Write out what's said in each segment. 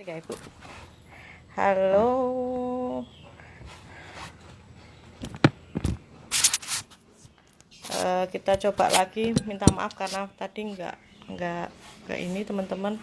Ya, Ibu. Halo. Kita coba lagi. Minta maaf karena tadi nggak ke ini teman-teman.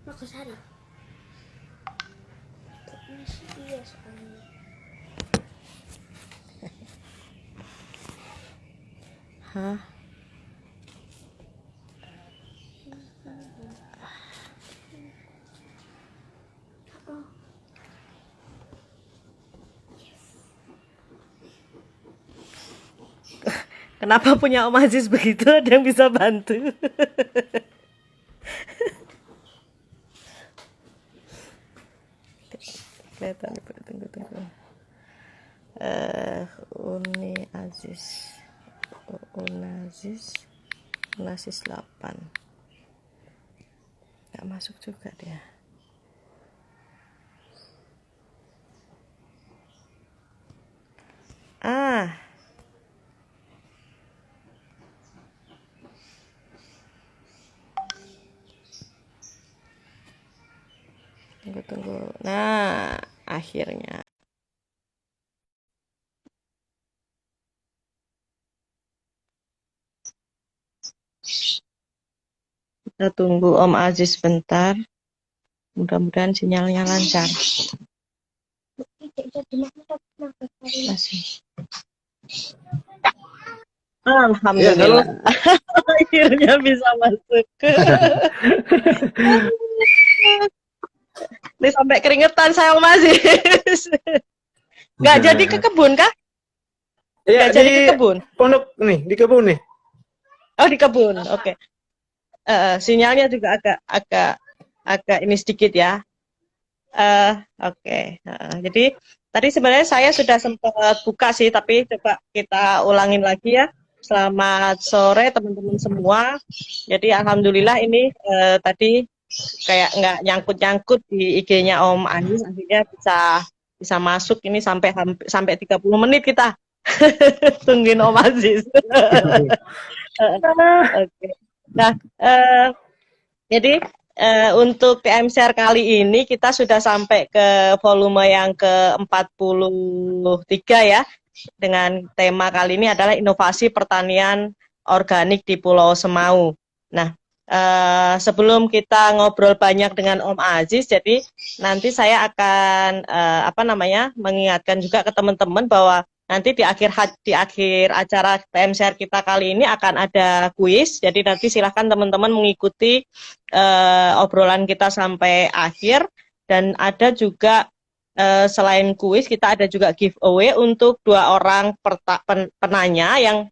Magosari. Iya soalnya. Hah? Kenapa punya Om Aziz begitu? Ada yang bisa bantu? Kelihatan Ibu, tunggu. Uni Aziz. Unaziz 8. Nggak masuk juga dia. Ah, tunggu. Nah, akhirnya. Kita tunggu Om Aziz bentar. Mudah-mudahan sinyalnya lancar. Masih. Alhamdulillah. Akhirnya bisa masuk. Ini sampai keringetan saya Om Aziz. Nggak jadi ke kebun kah? Iya, Nggak jadi ke kebun? pondok nih, di kebun nih. Oh, di kebun. Oke. Sinyalnya juga agak ini sedikit ya. Oke. Jadi tadi sebenarnya saya sudah sempat buka sih, tapi coba kita ulangin lagi ya. Selamat sore teman-teman semua. Jadi alhamdulillah ini tadi kayak nggak nyangkut-nyangkut di IG-nya Om Anis, akhirnya bisa masuk ini sampai 30 menit kita tungguin Om Aziz. Oke. Nah, jadi untuk TM Share kali ini kita sudah sampai ke volume yang ke-43 ya. Dengan tema kali ini adalah inovasi pertanian organik di Pulau Semau. Nah, sebelum kita ngobrol banyak dengan Om Aziz, jadi nanti saya akan mengingatkan juga ke teman-teman bahwa nanti di akhir acara TM Share kita kali ini akan ada kuis. Jadi nanti silahkan teman-teman mengikuti obrolan kita sampai akhir, dan ada juga selain kuis kita ada juga giveaway untuk 2 orang penanya yang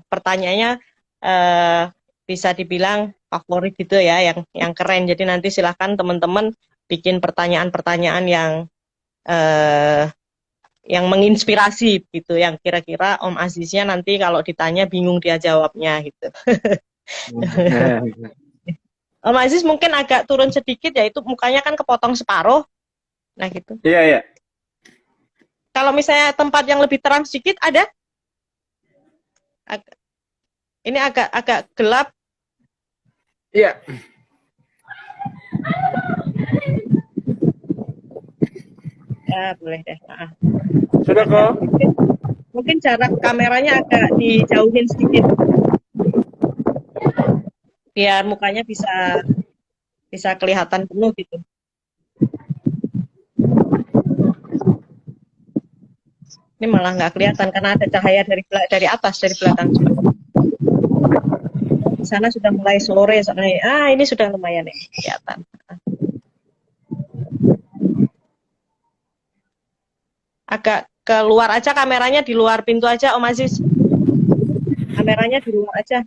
pertanyaannya bisa dibilang favorit gitu ya, yang keren. Jadi nanti silahkan teman-teman bikin pertanyaan-pertanyaan yang menginspirasi gitu, yang kira-kira Om Aziznya nanti kalau ditanya bingung dia jawabnya gitu. Om Aziz mungkin agak turun sedikit, yaitu mukanya kan kepotong separuh. Nah gitu. Iya. Kalau misalnya tempat yang lebih terang sedikit ada? Ini agak gelap. Iya. Ya, boleh deh. Sudah kok. Mungkin jarak kameranya agak dijauhin sedikit. Biar mukanya bisa kelihatan penuh gitu. Ini malah nggak kelihatan karena ada cahaya dari atas, dari belakang. Di sana sudah mulai sore soalnya. Ini sudah lumayan nih kelihatan. Agak keluar aja kameranya, di luar pintu aja Om Aziz. Kameranya di luar aja.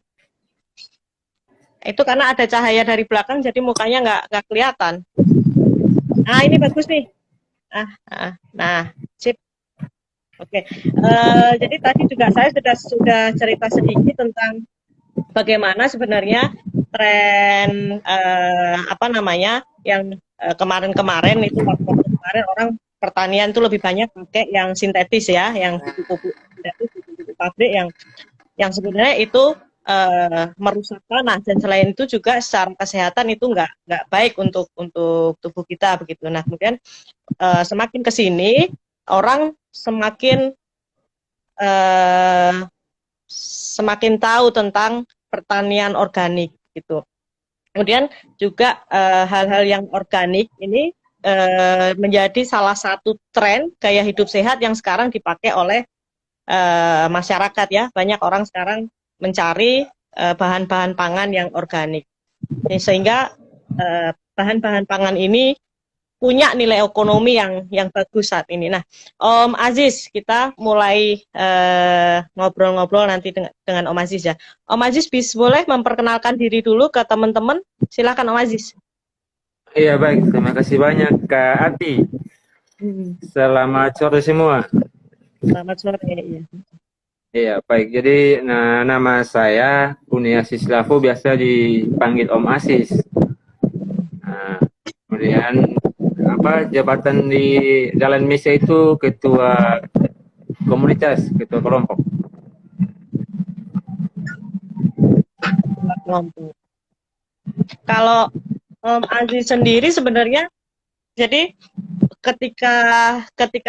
Itu karena ada cahaya dari belakang jadi mukanya nggak kelihatan. Nah, ini bagus nih. Nah, sip. Oke. Jadi tadi juga saya sudah cerita sedikit tentang bagaimana sebenarnya tren apa namanya yang kemarin-kemarin itu waktu kemarin orang pertanian itu lebih banyak pakai yang sintetis ya, yang pupuk sintetis, pupuk pabrik yang sebenarnya itu merusak tanah dan selain itu juga secara kesehatan itu nggak baik untuk tubuh kita begitu. Nah kemudian semakin ke sini orang semakin tahu tentang pertanian organik gitu. Kemudian juga hal-hal yang organik ini menjadi salah satu tren gaya hidup sehat yang sekarang dipakai oleh masyarakat ya. Banyak orang sekarang mencari bahan-bahan pangan yang organik. Sehingga bahan-bahan pangan ini punya nilai ekonomi yang bagus saat ini. Nah, Om Aziz, kita mulai ngobrol-ngobrol nanti dengan Om Aziz ya. Om Aziz boleh memperkenalkan diri dulu ke teman-teman? Silakan Om Aziz. Iya baik, terima kasih banyak Kak Ati. Selamat sore semua. Selamat sore. Ya. Iya baik, jadi nama saya Uni Aziz Lafu, biasa dipanggil Om Aziz. Kemudian jabatan di Dalan Mesa itu ketua komunitas, ketua kelompok. Kalau Om Aziz sendiri sebenarnya, jadi ketika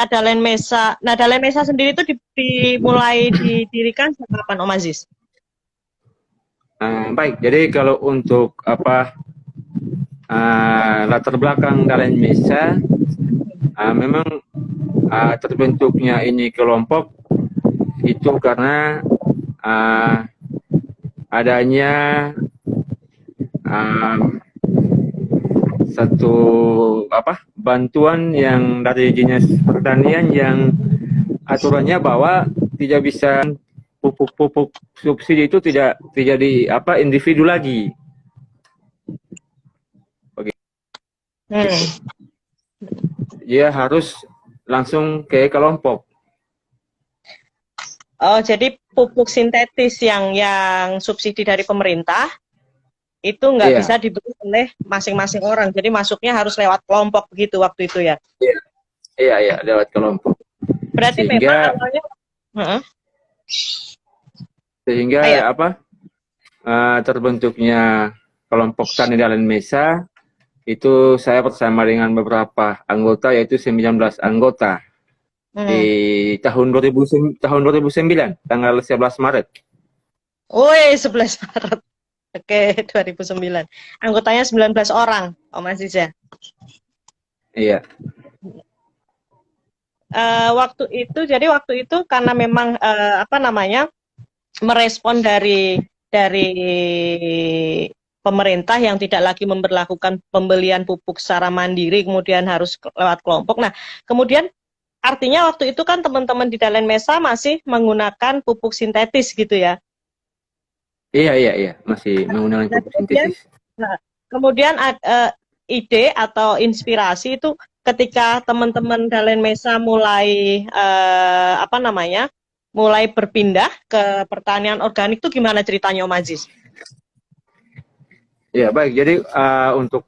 Dalan Mesa, nah Dalan Mesa sendiri itu dimulai didirikan kapan Om Aziz? Baik, jadi kalau untuk latar belakang Dalan Mesa, memang terbentuknya ini kelompok itu karena adanya satu bantuan yang dari dinas pertanian yang aturannya bahwa tidak bisa pupuk subsidi itu tidak di individu lagi. Dia harus langsung ke kelompok. Oh, jadi pupuk sintetis yang subsidi dari pemerintah itu nggak bisa dibeli oleh masing-masing orang. Jadi masuknya harus lewat kelompok begitu waktu itu ya? Iya, lewat kelompok. Berarti memang awalnya terbentuknya kelompok tani Dalan Mesa itu saya bersama dengan beberapa anggota, yaitu 19 anggota di tahun 2009, tanggal 11 Maret. Woi, 11 Maret. Oke, 2009. Anggotanya 19 orang, Om Aziz ya? Iya. Waktu itu karena memang merespon dari pemerintah yang tidak lagi memberlakukan pembelian pupuk secara mandiri, kemudian harus lewat kelompok. Nah, kemudian artinya waktu itu kan teman-teman di Dalan Mesa masih menggunakan pupuk sintetis gitu ya? Iya, masih menggunakan pupuk sintetis. Nah, kemudian ide atau inspirasi itu ketika teman-teman Dalan Mesa mulai mulai berpindah ke pertanian organik itu gimana ceritanya Om Aziz? Ya baik, jadi untuk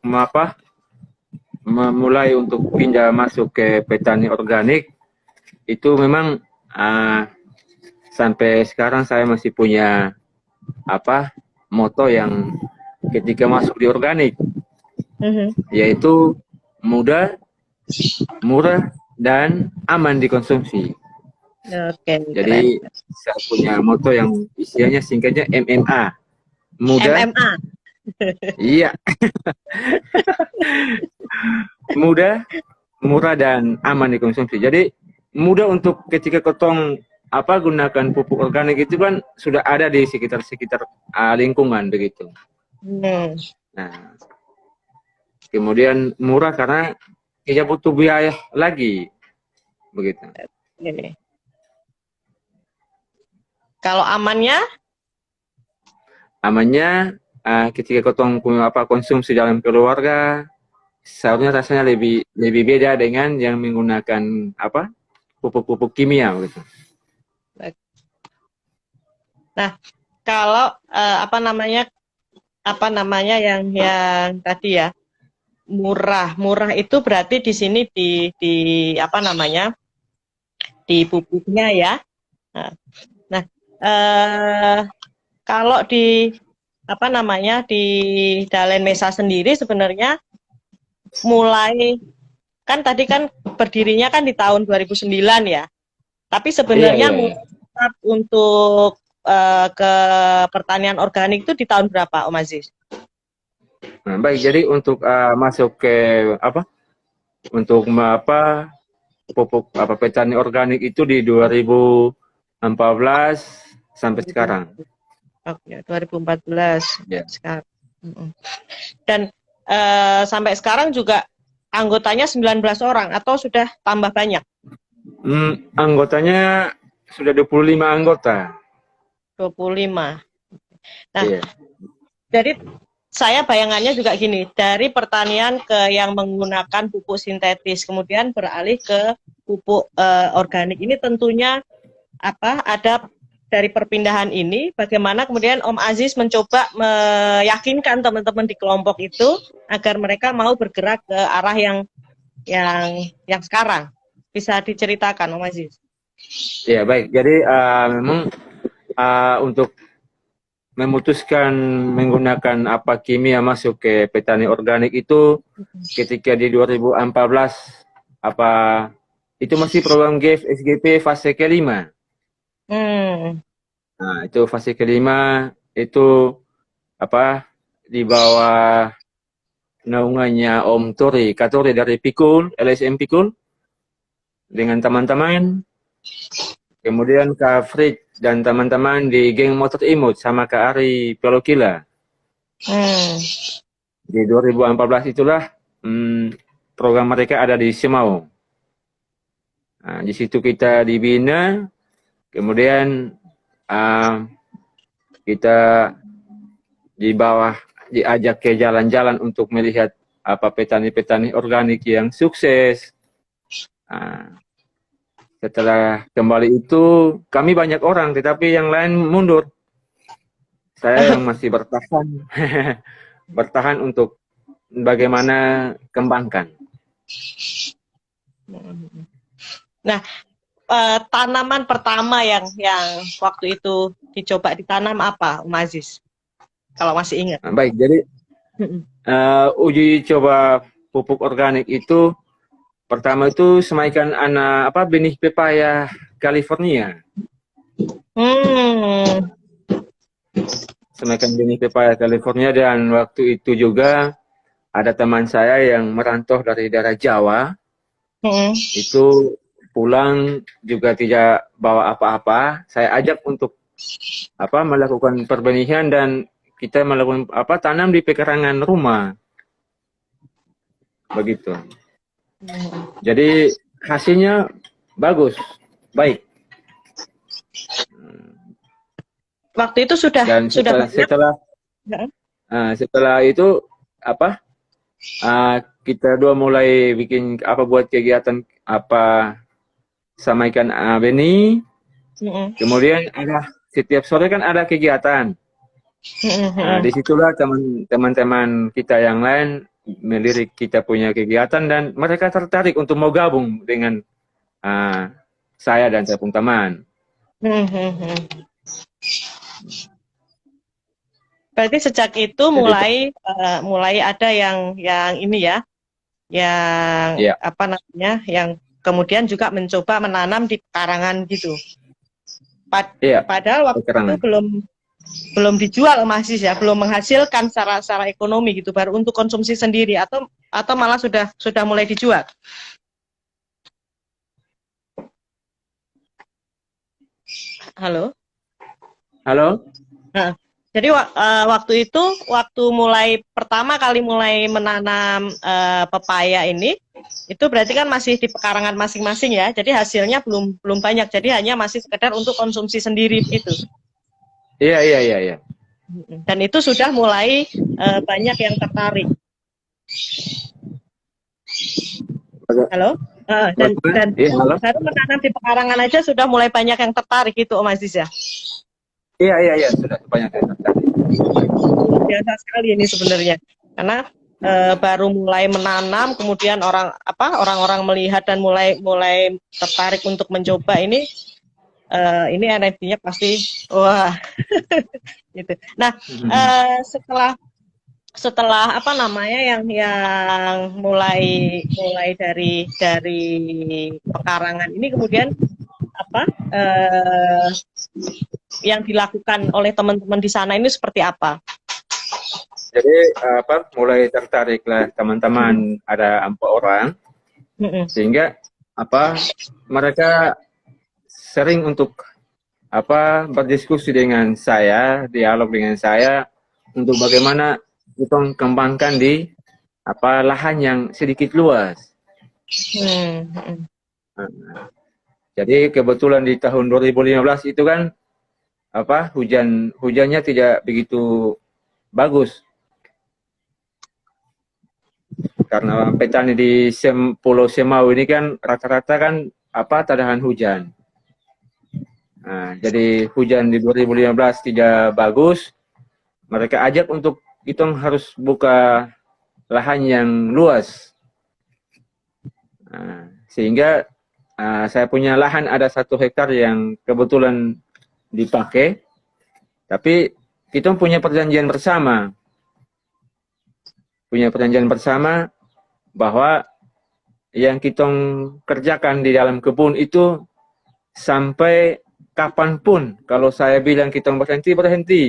memulai untuk pindah masuk ke petani organik itu memang sampai sekarang saya masih punya moto yang ketika masuk di organik, yaitu mudah, murah, dan aman dikonsumsi. Jadi saya punya moto yang istilahnya singkatnya MMA, mudah. MMA. Iya. Mudah, murah, dan aman dikonsumsi. Jadi mudah untuk ketika kotong gunakan pupuk organik itu kan sudah ada di sekitar lingkungan begitu. Nah, kemudian murah karena tidak butuh biaya lagi begitu. Ini. Kalau amannya? Amannya ketika kotong konsumsi dalam keluarga, seharusnya rasanya lebih beda dengan yang menggunakan pupuk-pupuk kimia gitu. Nah, kalau yang tadi ya murah itu berarti di sini di pupuknya ya. Nah, kalau di di Dalen Mesa sendiri sebenarnya mulai kan tadi kan berdirinya kan di tahun 2009 ya. Tapi sebenarnya untuk ke pertanian organik itu di tahun berapa, Om Aziz? Nah, baik, jadi untuk masuk ke pupuk petani organik itu di 2014 sampai sekarang. Oke, 2014 sekarang. Dan sampai sekarang juga anggotanya 19 orang atau sudah tambah banyak? Anggotanya sudah 25 anggota. 25. Nah, jadi saya bayangannya juga gini, dari pertanian ke yang menggunakan pupuk sintetis, kemudian beralih ke pupuk organik. Ini tentunya ada dari perpindahan ini, bagaimana kemudian Om Aziz mencoba meyakinkan teman-teman di kelompok itu agar mereka mau bergerak ke arah yang sekarang. Bisa diceritakan, Om Aziz? Ya, baik. Jadi memang untuk memutuskan menggunakan kimia masuk ke petani organik itu ketika di 2014 itu masih program GIF SGP fase kelima. Nah, itu fase kelima itu di bawah naungannya Om Tori Katori dari Pikul, LSM Pikul dengan teman-teman. Kemudian Kak Frik dan teman-teman di geng motor imut sama Kak Ari Pelokila. Di 2014 itulah program mereka ada di Semau. Nah, di situ kita dibina, kemudian kita di bawah diajak ke jalan-jalan untuk melihat petani-petani organik yang sukses. Setelah kembali itu kami banyak orang, tetapi yang lain mundur. Saya yang masih bertahan untuk bagaimana kembangkan. Nah, tanaman pertama yang waktu itu dicoba ditanam apa, Om Aziz? Kalau masih ingat. Baik, jadi uji coba pupuk organik itu pertama itu semaikan benih pepaya California. Semaikan benih pepaya California, dan waktu itu juga ada teman saya yang merantau dari daerah Jawa. Itu pulang juga tidak bawa apa-apa. Saya ajak untuk melakukan perbenihan dan kita melakukan tanam di pekarangan rumah. Begitu. Jadi hasilnya bagus, baik. Waktu itu sudah setelah itu kita dua mulai bikin buat kegiatan samaikan benih. Kemudian ada setiap sore kan ada kegiatan. Disitulah teman-teman kita yang lain melirik kita punya kegiatan dan mereka tertarik untuk mau gabung dengan saya dan saya pun teman. Berarti sejak itu mulai ada yang ini ya, yang kemudian juga mencoba menanam di pekarangan gitu. Padahal waktu itu belum dijual masih ya, belum menghasilkan secara ekonomi gitu, baru untuk konsumsi sendiri atau malah sudah mulai dijual. Halo. Halo? Nah, jadi waktu itu, waktu pertama kali mulai menanam pepaya ini, itu berarti kan masih di pekarangan masing-masing ya. Jadi hasilnya belum belum banyak. Jadi hanya masih sekedar untuk konsumsi sendiri gitu. Iya, iya, iya, iya. Dan itu sudah mulai banyak yang tertarik. Halo. Dan Bagaimana? dan Iya, halo? baru menanam di pekarangan aja sudah mulai banyak yang tertarik itu Om Aziz ya. Iya, iya, iya, sudah banyak yang tertarik. Luar biasa sekali ini sebenarnya. Karena baru mulai menanam, kemudian orang-orang melihat dan mulai mulai tertarik untuk mencoba ini energinya pasti wah gitu. Nah, setelah setelah apa namanya yang mulai mulai dari pekarangan ini kemudian apa yang dilakukan oleh teman-teman di sana ini seperti apa? Jadi mulai tertariklah teman-teman ada 4 orang Mm-mm. sehingga mereka sering untuk berdiskusi dengan saya, dialog dengan saya untuk bagaimana kita kembangkan di lahan yang sedikit luas. Hmm. Nah, jadi kebetulan di tahun 2015 itu kan hujannya tidak begitu bagus karena petani di Pulau Semau ini kan rata-rata kan tahan hujan. Nah, jadi hujan di 2015 tidak bagus, mereka ajak untuk kita harus buka lahan yang luas. Nah, sehingga saya punya lahan ada 1 hektar yang kebetulan dipakai, tapi kita punya perjanjian bersama. Bahwa yang kita kerjakan di dalam kebun itu sampai kapanpun. Kalau saya bilang kita berhenti, berhenti.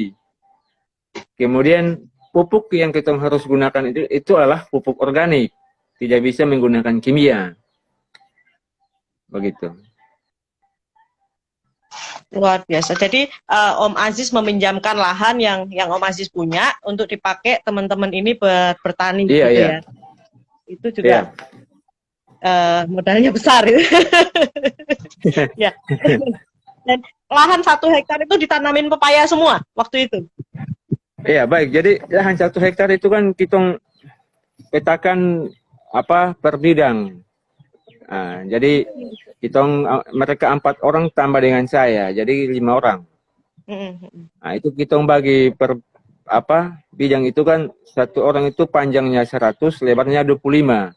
Kemudian pupuk yang kita harus gunakan itu adalah pupuk organik. Tidak bisa menggunakan kimia. Begitu. Luar biasa. Jadi Om Aziz meminjamkan lahan yang Om Aziz punya untuk dipakai teman-teman ini bertani Iya, gitu iya. ya. Itu juga Iya. modalnya besar itu. Ya. Dan lahan 1 hektar itu ditanamin pepaya semua waktu itu. Iya, baik. Jadi lahan 1 hektar itu kan kita petakan per bidang. Nah, jadi mereka 4 orang tambah dengan saya, jadi 5 orang. Nah, itu kita bagi per bidang itu kan 1 orang itu panjangnya 100, lebarnya 25.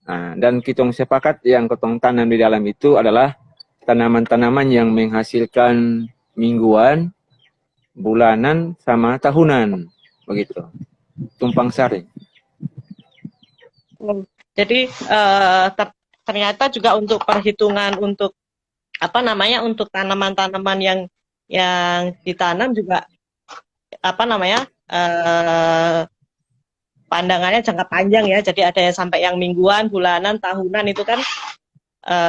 Nah, dan kita sepakat yang kita tanam di dalam itu adalah tanaman-tanaman yang menghasilkan mingguan, bulanan, sama tahunan. Begitu. Tumpang sari. Jadi ternyata juga untuk perhitungan untuk untuk tanaman-tanaman yang ditanam juga pandangannya jangka panjang ya. Jadi ada yang sampai yang mingguan, bulanan, tahunan itu kan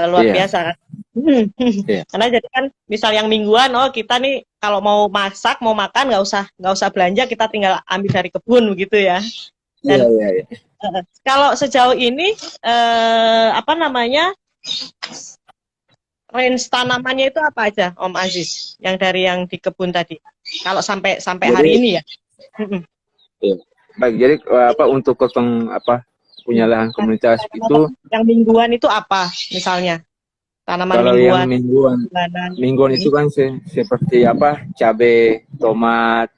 luar biasa kan. Iya. Karena jadi kan misal yang mingguan, oh kita nih kalau mau masak, mau makan nggak usah belanja, kita tinggal ambil dari kebun begitu ya. Dan Iya. kalau sejauh ini range tanamannya itu apa aja, Om Aziz? Yang dari yang di kebun tadi. Kalau sampai Jadi, hari ini ya. iya. Baik, jadi untuk kotong punya lahan komunitas itu yang mingguan itu apa misalnya? Tanaman kalau mingguan. yang mingguan itu kan seperti cabai, tomat,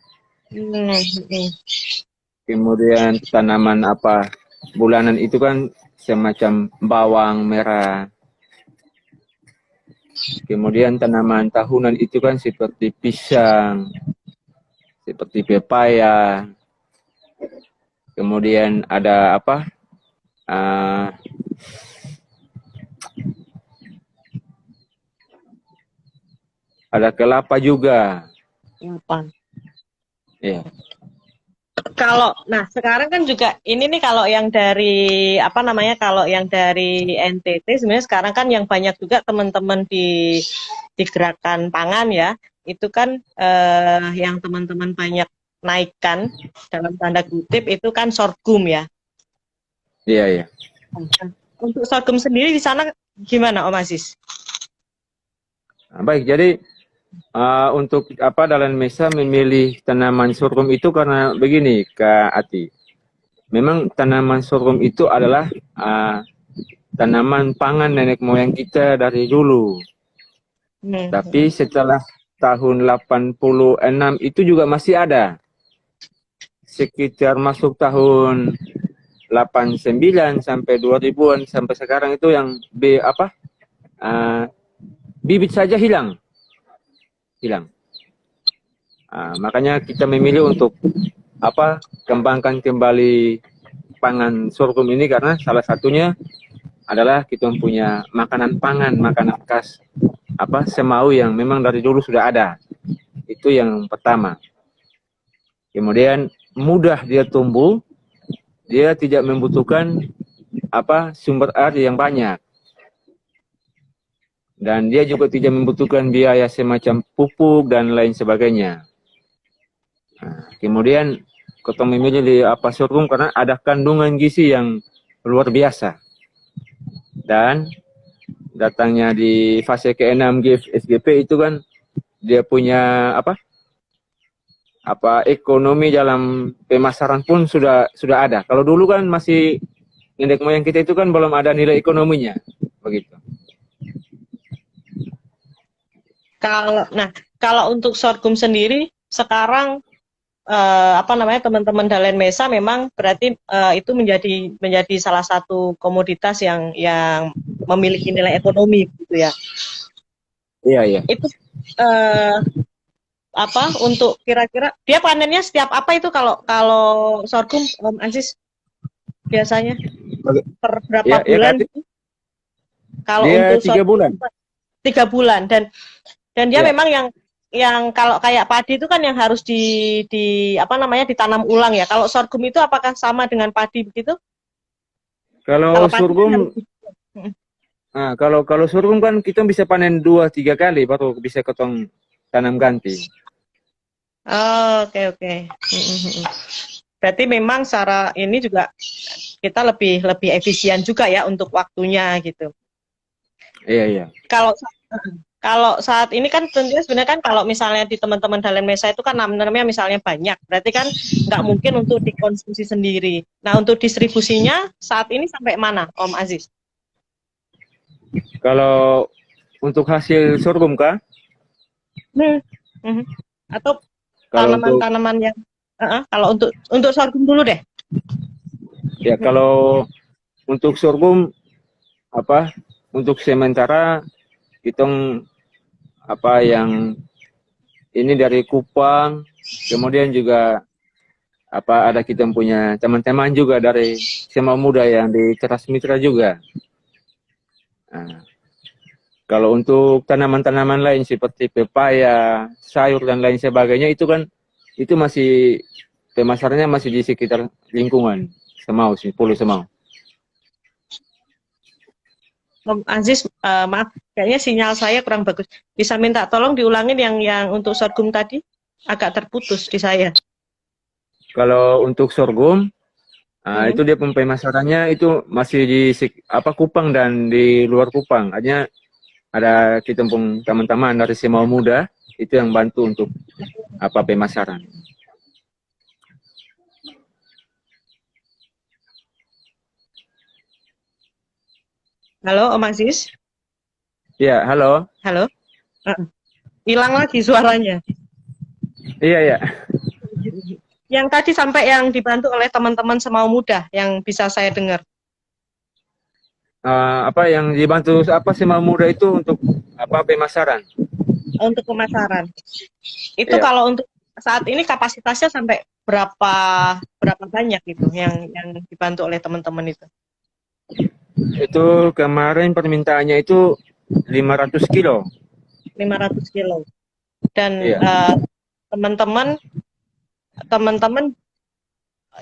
kemudian tanaman bulanan itu kan semacam bawang merah. Kemudian tanaman tahunan itu kan seperti pisang, seperti pepaya. Kemudian ada ada kelapa juga. Kelapa. Iya. Nah sekarang kan juga ini nih kalau yang dari apa namanya kalau yang dari NTT sebenarnya sekarang kan yang banyak juga teman-teman di gerakan pangan ya itu kan yang teman-teman banyak naikkan dalam tanda kutip itu kan sorghum ya. Iya, iya. Untuk sorghum sendiri di sana gimana Om Aziz? Nah, baik, jadi untuk apa Dahlan Mesa memilih tanaman sorghum itu karena begini, Kak Ati. Memang tanaman sorghum itu adalah tanaman pangan nenek moyang kita dari dulu. Tapi setelah tahun 86 itu juga masih ada. Sekitar masuk tahun 89 sampai 2000-an sampai sekarang itu yang bibit saja hilang. Makanya kita memilih untuk kembangkan kembali pangan sorghum ini karena salah satunya adalah kita punya makanan khas semau yang memang dari dulu sudah ada. Itu yang pertama. Kemudian mudah dia tumbuh, dia tidak membutuhkan sumber air yang banyak. Dan dia juga tidak membutuhkan biaya semacam pupuk dan lain sebagainya. Kemudian kita memilih di sorghum karena ada kandungan gizi yang luar biasa. Dan datangnya di fase ke-6 SGP itu kan dia punya ekonomi dalam pemasaran pun sudah ada. Kalau dulu kan masih nenek moyang kita itu kan belum ada nilai ekonominya, begitu. Kalau untuk sorghum sendiri sekarang teman-teman Dahlan Mesa memang berarti itu menjadi salah satu komoditas yang memiliki nilai ekonomi gitu ya. Iya, iya. Itu untuk kira-kira dia panennya setiap apa itu kalau sorghum Om Aziz biasanya per berapa bulan? Ya, kalau dia untuk 3 bulan. 3 bulan dan dia Ya. memang yang kalau kayak padi itu kan yang harus ditanam ulang ya. Kalau sorghum itu apakah sama dengan padi begitu? Kalau padi sorghum kalau sorghum kan kita bisa panen 2-3 kali baru bisa ketong tanam ganti. Oh, oke. Berarti memang secara ini juga kita lebih efisien juga ya untuk waktunya gitu. Iya. Kalau saat ini kan tentunya sebenarnya kan kalau misalnya di teman-teman Dahlan Mesa itu kan namanya misalnya banyak, berarti kan nggak mungkin untuk dikonsumsi sendiri. Nah untuk distribusinya saat ini sampai mana Om Aziz? Kalau untuk hasil sorghum kah? Atau Kalau tanaman-tanaman yang kalau untuk sorghum dulu deh. Ya kalau untuk sorghum untuk sementara hitung yang ini dari Kupang, kemudian juga ada kita punya teman-teman juga dari Semau Muda yang di Transmitra juga. Nah, kalau untuk tanaman-tanaman lain seperti pepaya, sayur dan lain sebagainya itu kan itu masih pemasarannya masih di sekitar lingkungan Semau sih, Pulau Semau. Om Aziz, maaf, kayaknya sinyal saya kurang bagus. Bisa minta tolong diulangin yang untuk sorghum tadi? Agak terputus di saya. Kalau untuk sorghum, itu dia pemasarannya itu masih di Kupang dan di luar Kupang. Hanya ada kita teman-teman dari Semau Muda itu yang bantu untuk pemasaran. Halo Om Aziz? Ya, halo. Halo? Hilang lagi suaranya. Iya. Yang tadi sampai yang dibantu oleh teman-teman Semau Muda yang bisa saya dengar. Yang dibantu Semau Muda itu untuk pemasaran? Untuk pemasaran. Itu Ya. Kalau untuk saat ini kapasitasnya sampai berapa banyak itu yang dibantu oleh teman-teman itu? Itu kemarin permintaannya itu 500 kilo. 500 kilo. Dan Iya. teman-teman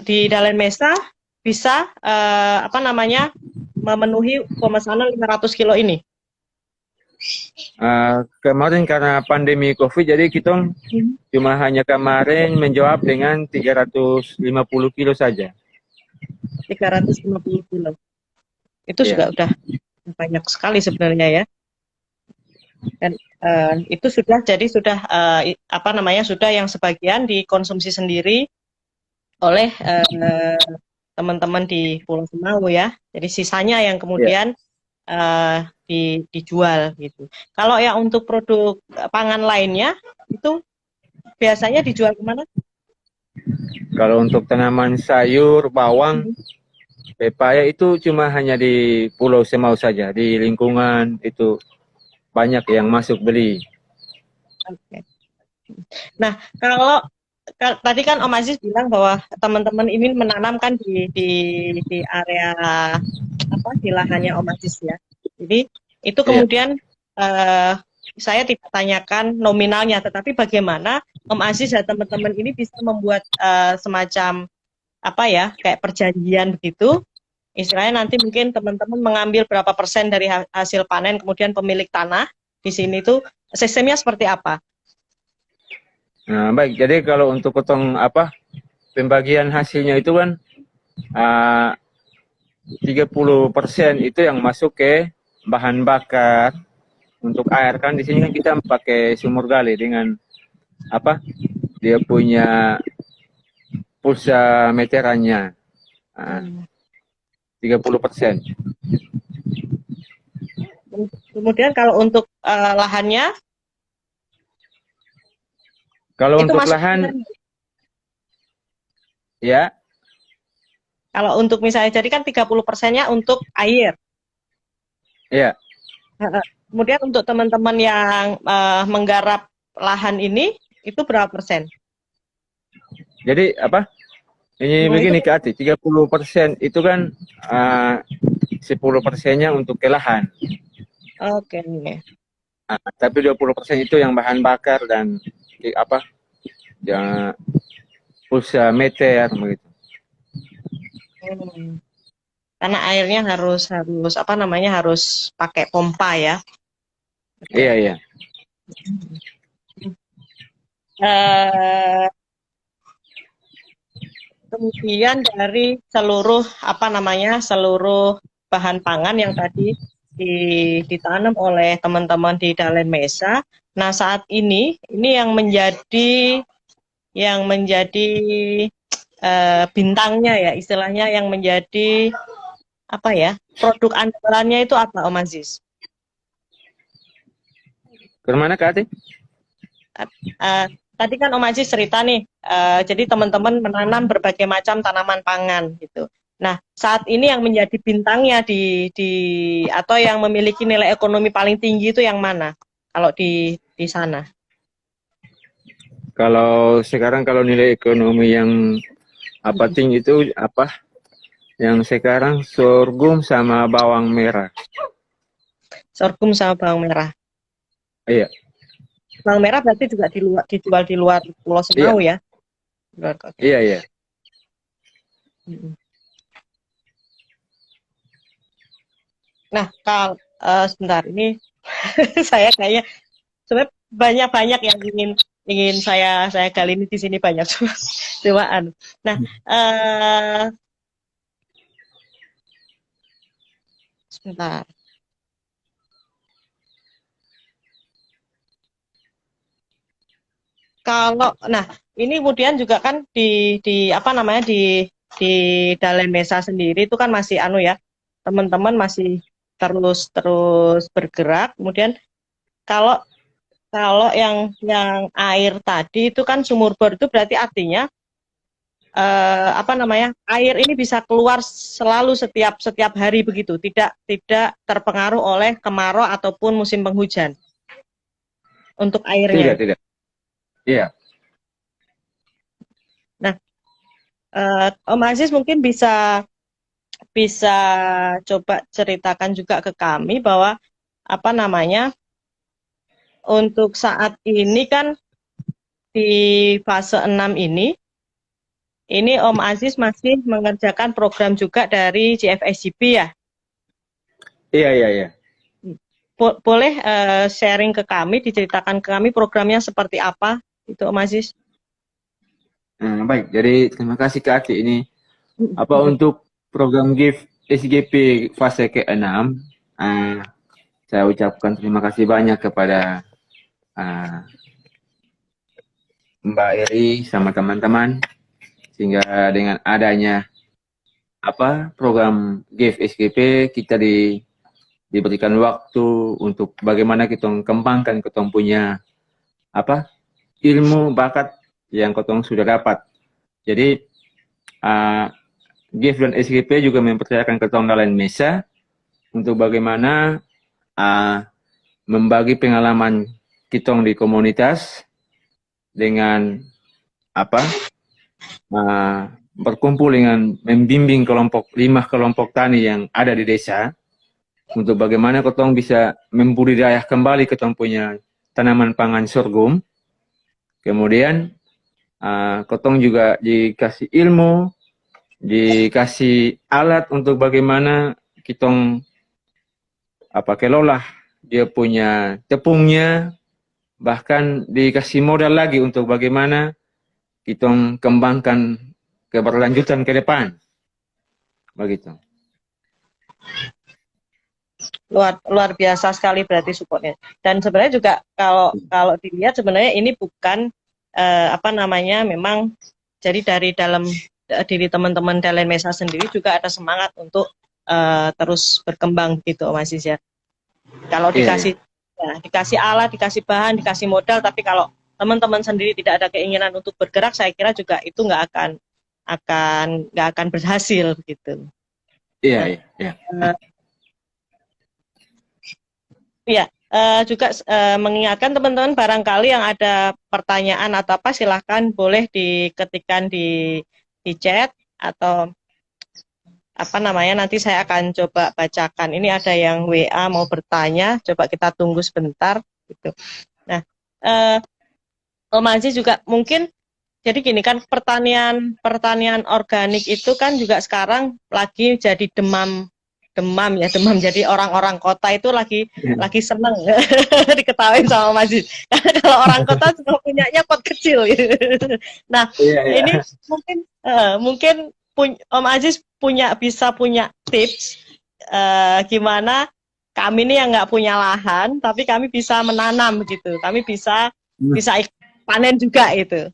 di Dalen Mesa bisa apa namanya memenuhi pemesanan 500 kilo ini? Kemarin karena pandemi COVID, jadi kita cuma hanya kemarin menjawab dengan 350 kilo saja. 350 kilo. Itu Iya. juga udah banyak sekali sebenarnya ya. Dan itu sudah jadi sudah apa namanya sudah yang sebagian dikonsumsi sendiri oleh teman-teman di Pulau Semau ya. Jadi sisanya yang Iya. kemudian dijual gitu. Kalau yang untuk produk pangan lainnya itu biasanya dijual kemana? Kalau untuk tanaman sayur, bawang, pepaya itu cuma hanya di Pulau Semau saja. Di lingkungan itu banyak yang masuk beli. Oke. Nah, kalau tadi kan Om Aziz bilang bahwa teman-teman ini menanamkan di area apa di lahannya Om Aziz ya. Jadi itu Iya. kemudian saya tidak tanyakan nominalnya, tetapi bagaimana Om Aziz dan teman-teman ini bisa membuat semacam apa ya kayak perjanjian begitu. Istilahnya nanti mungkin teman-teman mengambil berapa persen dari hasil panen, kemudian pemilik tanah di sini tuh sistemnya seperti apa? Nah, baik. Jadi kalau untuk potong pembagian hasilnya itu kan 30% itu yang masuk ke bahan bakar. Untuk air kan di sini kan kita pakai sumur gali dengan dia punya pulsa meterannya. 30%. Kemudian kalau untuk lahannya Kalau itu untuk masuk lahan ya, kalau untuk misalnya jadi kan 30%-nya untuk air. ya. Kemudian untuk teman-teman yang menggarap lahan ini itu berapa persen? Jadi ini begini Kak Ati, 30% itu kan 10%-nya untuk ke lahan. Oke. Tapi 20% itu yang bahan bakar dan ya, pulsa meter begitu. Karena airnya harus apa namanya harus pakai pompa ya. Iya, iya. Kemudian dari seluruh apa namanya seluruh bahan pangan yang tadi ditanam oleh teman-teman di Dalen Mesa. Nah, saat ini yang menjadi bintangnya ya, istilahnya yang menjadi apa ya, produk andalannya itu apa, Om Aziz? Kemana Kak Ati? Tadi kan Om Aziz cerita nih, jadi teman-teman menanam berbagai macam tanaman pangan gitu. Nah, saat ini yang menjadi bintangnya atau yang memiliki nilai ekonomi paling tinggi itu yang mana? Kalau di sana? Kalau sekarang kalau nilai ekonomi yang tinggi itu yang sekarang sorghum sama bawang merah. Sorghum sama bawang merah. Iya. Bawang merah berarti juga dijual di luar Pulau Semau ya? Iya, iya. Nah, kalau sebentar ini saya kayaknya sebenarnya banyak yang ingin saya kali ini di sini banyak cumaan. Nah, sebentar. Kalau, nah ini kemudian juga kan di apa namanya di Dalen Mesa sendiri itu kan masih ya teman-teman masih terus bergerak. Kemudian kalau yang air tadi itu kan sumur bor itu berarti artinya apa namanya air ini bisa keluar selalu setiap hari begitu, tidak terpengaruh oleh kemarau ataupun musim penghujan untuk airnya. Tidak. Iya. Nah, Om Aziz mungkin bisa coba ceritakan juga ke kami bahwa apa namanya untuk saat ini kan di fase 6 ini ini Om Aziz masih mengerjakan program juga dari GFSGB ya. Iya, iya, iya. Boleh sharing ke kami, diceritakan ke kami programnya seperti apa itu Om Aziz? Baik, jadi terima kasih Kak Ati. Ini apa untuk program GIF SGP fase ke-6, saya ucapkan terima kasih banyak kepada Mbak Eri sama teman-teman, sehingga dengan adanya program GIF SGP kita diberikan waktu untuk bagaimana kita kembangkan kita punya ilmu bakat yang kita sudah dapat. Jadi GIF dan SGP juga mempercayakan ke dalam mesa untuk bagaimana membagi pengalaman kita di komunitas dengan berkumpul dengan membimbing 5 kelompok tani yang ada di desa untuk bagaimana kita bisa membudidaya kembali kita punya tanaman pangan sorghum. Kemudian kita juga dikasih ilmu, dikasih alat untuk bagaimana kita kelola dia punya tepungnya, bahkan dikasih modal lagi untuk bagaimana kita kembangkan keberlanjutan ke depan. Begitu. Luar biasa sekali berarti supportnya. Dan sebenarnya juga kalau dilihat sebenarnya ini bukan memang jadi dari dalam diri teman-teman Dalen Mesa sendiri juga ada semangat untuk terus berkembang gitu Om Aziz ya. Kalau dikasih dikasih alat, dikasih bahan, dikasih modal, tapi kalau teman-teman sendiri tidak ada keinginan untuk bergerak, saya kira juga itu nggak akan berhasil gitu. Iya. Iya, juga mengingatkan teman-teman barangkali yang ada pertanyaan atau apa silahkan boleh diketikkan di chat atau nanti saya akan coba bacakan. Ini ada yang WA mau bertanya, coba kita tunggu sebentar gitu. Nah, Om Aziz juga mungkin jadi gini kan pertanian organik itu kan juga sekarang lagi jadi demam jadi orang-orang kota itu lagi seneng diketawain sama Om Aziz. Karena kalau orang kota cuma punyanya pot kecil gitu. Nah, ini mungkin Om Aziz bisa punya tips gimana kami ini yang nggak punya lahan tapi kami bisa menanam gitu, kami bisa panen juga itu.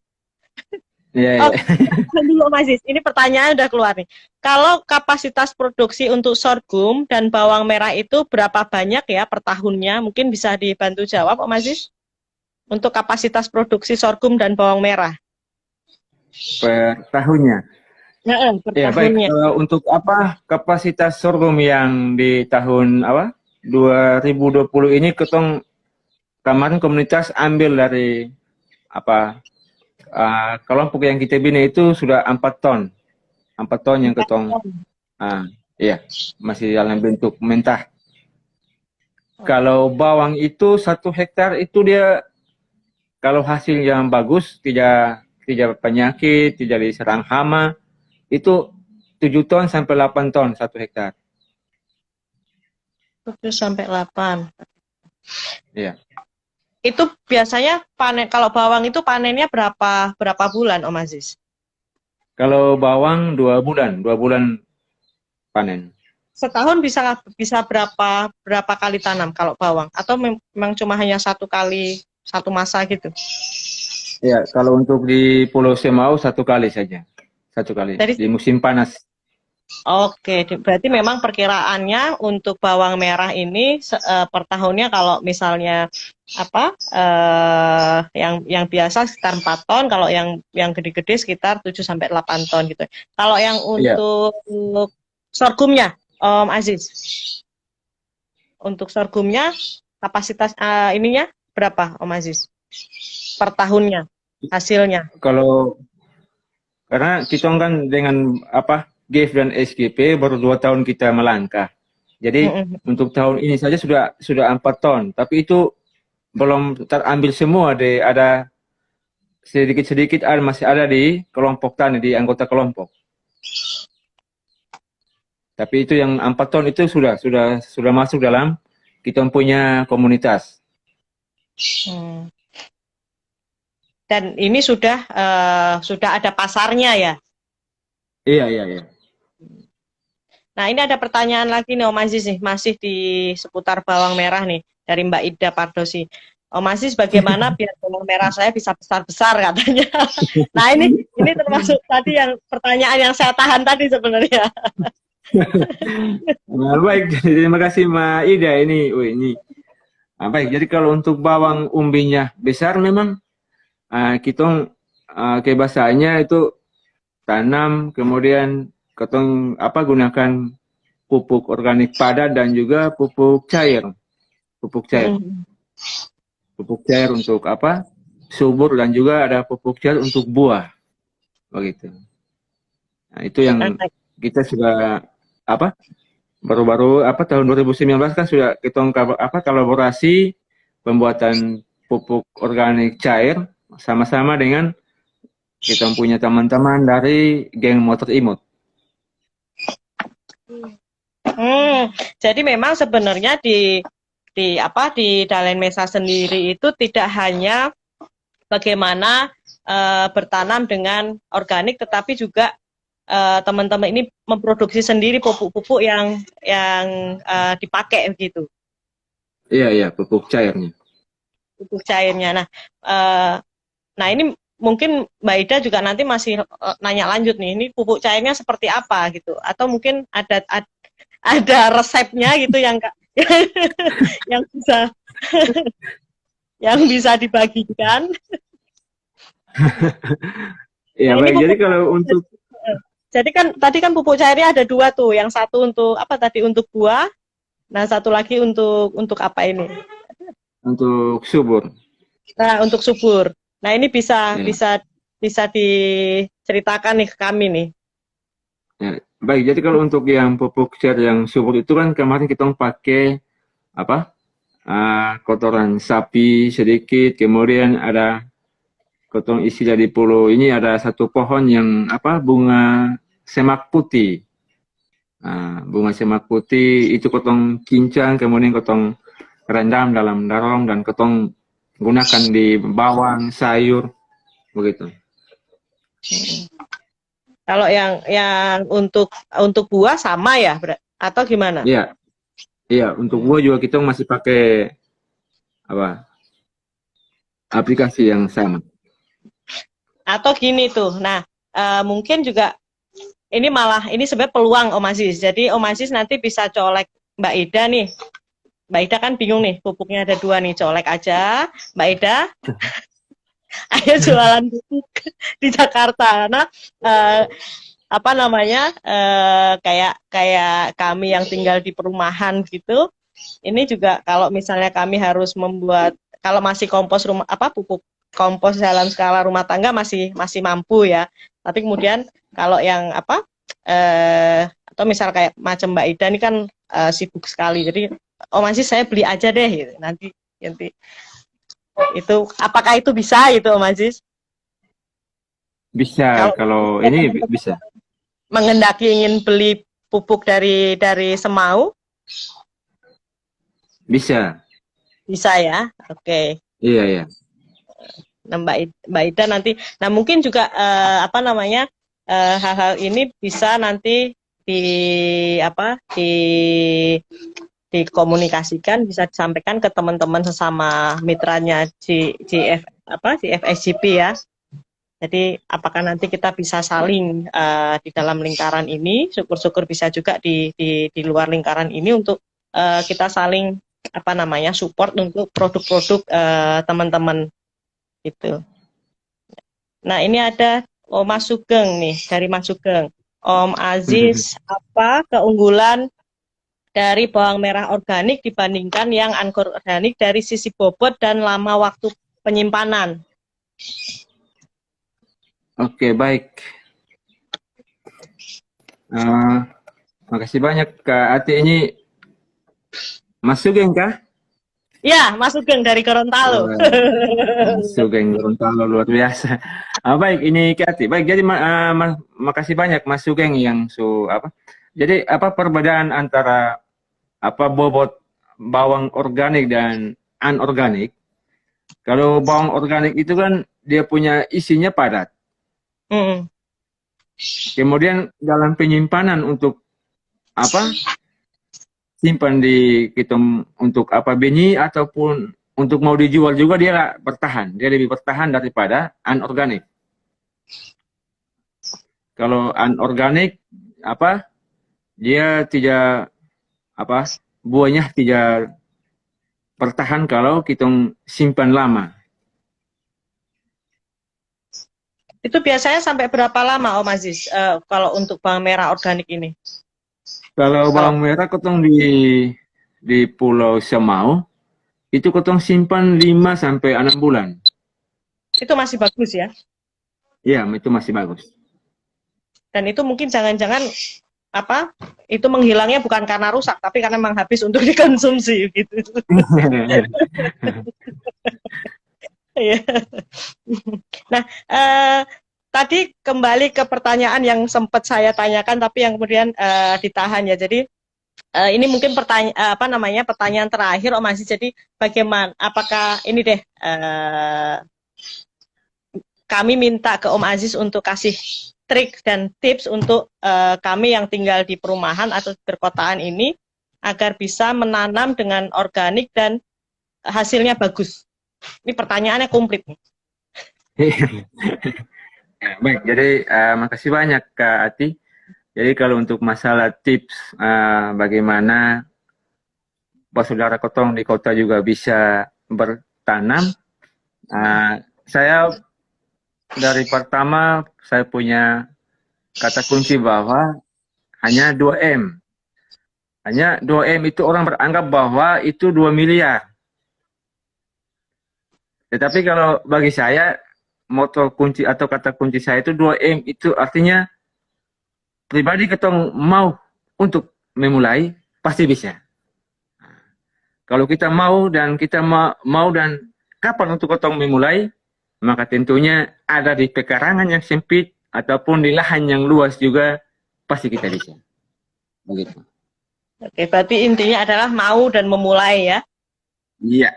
Dulu Om Aziz, ini pertanyaan udah keluar nih. Kalau kapasitas produksi untuk sorghum dan bawang merah itu berapa banyak ya per tahunnya? Mungkin bisa dibantu jawab Om Aziz? Untuk kapasitas produksi sorghum dan bawang merah. Per tahunnya? Per tahunnya. Baik. Untuk kapasitas sorghum yang di tahun 2020 ini kemarin komunitas ambil dari kelompok yang kita bina itu sudah 4 ton. 4 ton yang masih dalam bentuk mentah. Kalau bawang itu 1 hektar itu dia kalau hasil yang bagus, tidak penyakit, tidak diserang hama, itu 7 ton sampai 8 ton 1 hektar. 7 sampai 8. Iya. Itu biasanya kalau bawang itu panennya berapa bulan Om Aziz? Kalau bawang 2 bulan panen. Setahun bisa berapa kali tanam kalau bawang? Atau memang cuma hanya 1 kali, 1 masa gitu? Ya, kalau untuk di Pulau Semau 1 kali saja. 1 kali di musim panas. Oke, berarti memang perkiraannya untuk bawang merah ini per tahunnya kalau misalnya yang biasa sekitar 4 ton, kalau yang gede-gede sekitar 7 sampai 8 ton gitu. Kalau yang untuk sorghumnya Om Aziz. Untuk sorghumnya kapasitas ininya berapa Om Aziz? Per tahunnya hasilnya. Karena kita kan dengan GIF dan SGP baru 2 tahun kita melangkah. Jadi untuk tahun ini saja sudah 4 ton, tapi itu belum terambil semua. Ada sedikit-sedikit masih ada di kelompok tani, di anggota kelompok. Tapi itu yang 4 ton itu sudah masuk dalam kita punya komunitas. Hmm. Dan ini sudah ada pasarnya ya. Iya. Nah, ini ada pertanyaan lagi nih Om Aziz nih, masih di seputar bawang merah nih dari Mbak Ida Pardosi. Om Aziz, bagaimana biar bawang merah saya bisa besar-besar katanya. Nah, ini termasuk tadi yang pertanyaan yang saya tahan tadi sebenarnya. Nah, baik, terima kasih Mbak Ida ini. Nah, baik, jadi kalau untuk bawang umbinya besar memang kita kebiasaannya itu tanam, kemudian ketong gunakan pupuk organik padat dan juga pupuk cair. Pupuk cair untuk subur, dan juga ada pupuk cair untuk buah. Begitu. Nah, itu yang kita sudah baru-baru tahun 2019 kan sudah kita kolaborasi pembuatan pupuk organik cair sama-sama dengan kita punya teman-teman dari geng motor imut. Jadi memang sebenarnya di Dalen Mesa sendiri itu tidak hanya bagaimana bertanam dengan organik, tetapi juga teman-teman ini memproduksi sendiri pupuk-pupuk yang dipakai begitu. Iya, pupuk cairnya. Pupuk cairnya. Nah ini mungkin Mbak Ida juga nanti masih nanya lanjut nih, ini pupuk cairnya seperti apa gitu, atau mungkin ada resepnya gitu yang yang bisa yang bisa dibagikan. Iya, baik. Jadi kalau untuk tadi kan pupuk cairnya ada 2 tuh, yang satu untuk untuk buah, nah satu lagi untuk apa ini? Untuk subur. Nah, untuk subur. Nah, ini bisa diceritakan nih ke kami nih. Ya, baik, jadi kalau untuk yang pupuk cair yang subur itu kan kemarin kita pakai kotoran sapi sedikit, kemudian ada kotong isi dari pulau ini, ada satu pohon yang bunga semak putih. Nah, bunga semak putih itu kotong cincang, kemudian kotong rendam dalam darong dan kotong gunakan di bawang, sayur, begitu. Kalau yang untuk buah sama ya, atau gimana? Iya, untuk buah juga kita masih pakai aplikasi yang sama. Atau gini tuh, nah mungkin juga ini sebenarnya peluang Om Aziz. Jadi Om Aziz nanti bisa colek Mbak Ida nih. Mbak Ida kan bingung nih, pupuknya ada 2 nih, colek aja Mbak Ida. Ayo jualan pupuk di Jakarta. Nah, kayak kami yang tinggal di perumahan gitu. Ini juga kalau misalnya kami harus membuat, kalau masih kompos pupuk kompos dalam skala rumah tangga masih mampu ya. Tapi kemudian kalau yang atau misal kayak macam Mbak Ida ini kan sibuk sekali. Jadi masih saya beli aja deh gitu. Nanti itu apakah itu bisa gitu Om Aziz? Bisa, kalau ini bisa. Mengendaki ingin beli pupuk dari Semau? Bisa. Bisa ya, oke. Iya. Nah, Mbak Ida nanti, nah mungkin juga hal-hal ini bisa nanti dikomunikasikan, bisa disampaikan ke teman-teman sesama mitranya GFSGP ya. Jadi apakah nanti kita bisa saling di dalam lingkaran ini, syukur-syukur bisa juga di luar lingkaran ini untuk kita saling support untuk produk-produk teman-teman gitu. Nah ini ada Mas Sugeng nih, dari Mas Sugeng. Om Aziz, apa keunggulan dari bawang merah organik dibandingkan yang anorganik dari sisi bobot dan lama waktu penyimpanan? Oke, baik. Makasih banyak Kak Ati. Ini Mas Sugeng kah? Ya, Mas Sugeng dari Gorontalo. Sugeng Gorontalo luar biasa. Baik, ini Kati. Baik, jadi makasih banyak Mas Sugeng yang Jadi apa perbedaan antara bobot bawang organik dan anorganik? Kalau bawang organik itu kan dia punya isinya padat. Mm. Kemudian dalam penyimpanan untuk simpan di kita untuk benih ataupun untuk mau dijual juga dia bertahan. Dia lebih bertahan daripada anorganik. Kalau anorganik dia tidak buahnya tidak bertahan kalau kita simpan lama. Itu biasanya sampai berapa lama Om Aziz kalau untuk bawang merah organik ini? Kalau bawang merah ketong di Pulau Semau itu ketong simpan 5 sampai 6 bulan. Itu masih bagus ya? Iya, itu masih bagus. Dan itu mungkin jangan-jangan itu menghilangnya bukan karena rusak tapi karena memang habis untuk dikonsumsi gitu. Iya. Nah, tadi kembali ke pertanyaan yang sempat saya tanyakan tapi yang kemudian ditahan ya. Jadi ini mungkin pertanyaan terakhir Om Aziz. Jadi bagaimana? Apakah ini deh kami minta ke Om Aziz untuk kasih trik dan tips untuk kami yang tinggal di perumahan atau di perkotaan ini agar bisa menanam dengan organik dan hasilnya bagus. Ini pertanyaannya komplit. Baik, jadi makasih banyak Kak Ati. Jadi kalau untuk masalah tips bagaimana saudara kotong di kota juga bisa bertanam, saya dari pertama saya punya kata kunci bahwa hanya 2M. Hanya 2M itu orang beranggap bahwa itu 2 miliar. Tetapi kalau bagi saya moto kunci atau kata kunci saya itu 2M itu artinya pribadi ketong mau untuk memulai pasti bisa. Kalau kita mau dan kapan untuk ketong memulai, maka tentunya ada di pekarangan yang sempit ataupun di lahan yang luas juga pasti kita bisa. Begitu. Oke, berarti intinya adalah mau dan memulai ya. Iya.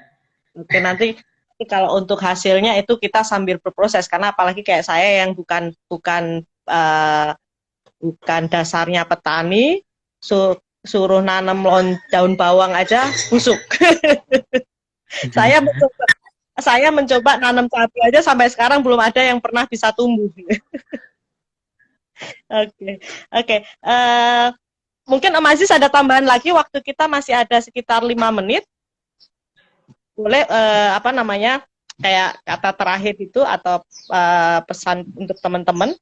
Oke, nanti kalau untuk hasilnya itu kita sambil berproses karena apalagi kayak saya yang bukan dasarnya petani, suruh nanam daun bawang aja busuk. Saya mencoba nanam cabai aja sampai sekarang belum ada yang pernah bisa tumbuh. Oke. Mungkin Om Aziz ada tambahan lagi, waktu kita masih ada sekitar 5 menit. Boleh kayak kata terakhir itu atau pesan untuk teman-teman?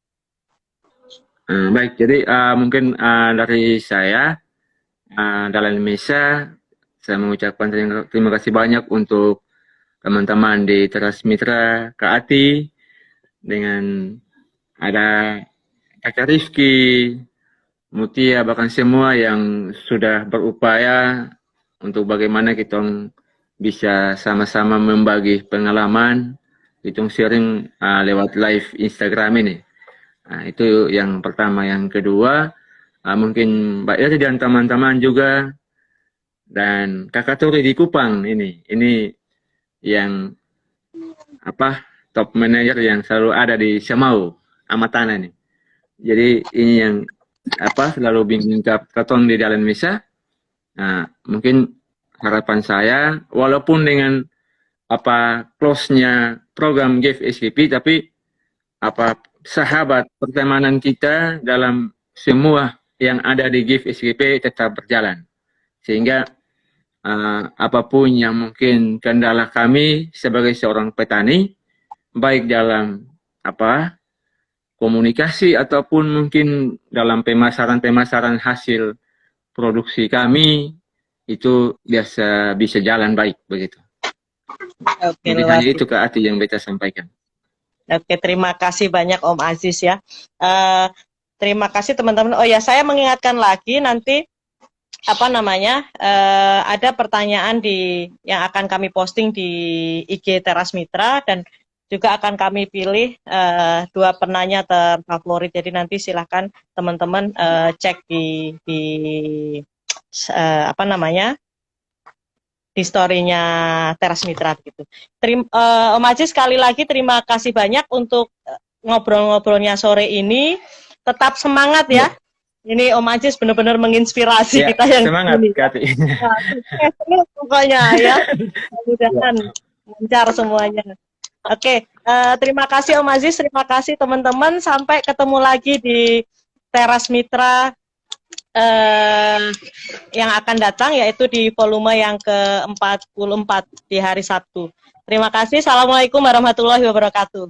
Baik, jadi mungkin dari saya dalam Indonesia, saya mengucapkan terima kasih banyak untuk teman-teman di Teras Mitra Kak Ati, dengan ada Kakak Rizky, Mutia, bahkan semua yang sudah berupaya untuk bagaimana kita bisa sama-sama membagi pengalaman, kita sharing lewat live Instagram ini. Itu yang pertama. Yang kedua, mungkin Mbak Eri dan teman-teman juga, dan Kakak Turi di Kupang ini yang top manager yang selalu ada di Semau Amatana ini. Jadi ini yang selalu bimbing katon di dalam Indonesia. Mungkin harapan saya, walaupun dengan close-nya program GIF SKP, tapi sahabat pertemanan kita dalam semua yang ada di GIF SKP tetap berjalan. Sehingga apapun yang mungkin kendala kami sebagai seorang petani, baik dalam komunikasi ataupun mungkin dalam pemasaran hasil produksi kami, itu biasa bisa jalan baik begitu. Oke, hanya itu Kak Ati yang beta sampaikan. Oke, terima kasih banyak Om Aziz ya. Terima kasih teman-teman. Oh ya, saya mengingatkan lagi nanti apa namanya, ada pertanyaan yang akan kami posting di IG Teras Mitra, dan juga akan kami pilih 2 penanya terfavorit. Jadi nanti silahkan teman-teman cek di apa namanya, di story-nya Teras Mitra gitu. Om Aziz, sekali lagi terima kasih banyak untuk ngobrol-ngobrolnya sore ini. Tetap semangat ya. Ini Om Aziz benar-benar menginspirasi Ya, kita yang semangat ini. Kati. Nah, pokoknya ya. Mudah-mudahan lancar semuanya. Oke, terima kasih Om Aziz, terima kasih teman-teman. Sampai ketemu lagi di Teras Mitra yang akan datang, yaitu di volume yang ke-44 di hari Sabtu. Terima kasih. Assalamualaikum warahmatullahi wabarakatuh.